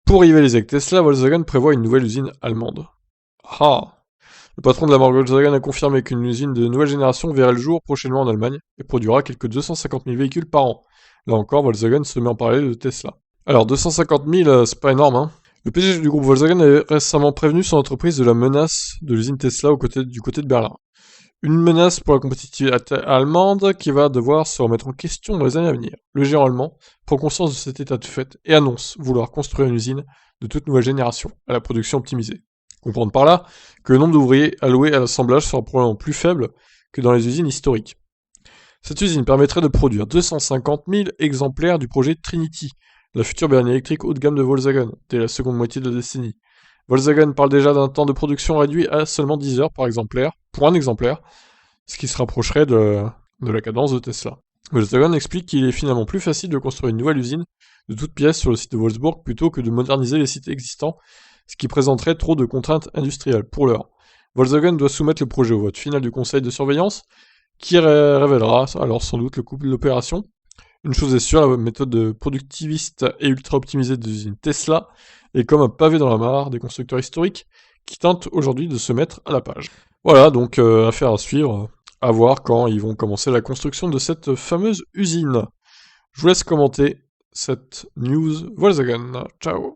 Pour rivaliser avec Tesla, Volkswagen prévoit une nouvelle usine allemande. Ah! Le patron de la marque Volkswagen a confirmé qu'une usine de nouvelle génération verrait le jour prochainement en Allemagne et produira quelques 250 000 véhicules par an. Là encore, Volkswagen se met en parallèle de Tesla. Alors 250 000, c'est pas énorme, hein. Le PDG du groupe Volkswagen a récemment prévenu son entreprise de la menace de l'usine Tesla du côté de Berlin. Une menace pour la compétitivité allemande qui va devoir se remettre en question dans les années à venir. Le géant allemand prend conscience de cet état de fait et annonce vouloir construire une usine de toute nouvelle génération, à la production optimisée. Comprendre par là que le nombre d'ouvriers alloués à l'assemblage sera probablement plus faible que dans les usines historiques. Cette usine permettrait de produire 250 000 exemplaires du projet Trinity, la future berline électrique haut de gamme de Volkswagen, dès la seconde moitié de la décennie. Volkswagen parle déjà d'un temps de production réduit à seulement 10 heures par exemplaire, pour un exemplaire, ce qui se rapprocherait de la cadence de Tesla. Volkswagen explique qu'il est finalement plus facile de construire une nouvelle usine de toutes pièces sur le site de Wolfsburg plutôt que de moderniser les sites existants, ce qui présenterait trop de contraintes industrielles pour l'heure. Volkswagen doit soumettre le projet au vote final du conseil de surveillance, qui révélera alors sans doute le coût de l'opération. Une chose est sûre, la méthode productiviste et ultra optimisée des usines Tesla est comme un pavé dans la mare des constructeurs historiques qui tentent aujourd'hui de se mettre à la page. Voilà, donc affaire à suivre, à voir quand ils vont commencer la construction de cette fameuse usine. Je vous laisse commenter cette news Volkswagen. Ciao.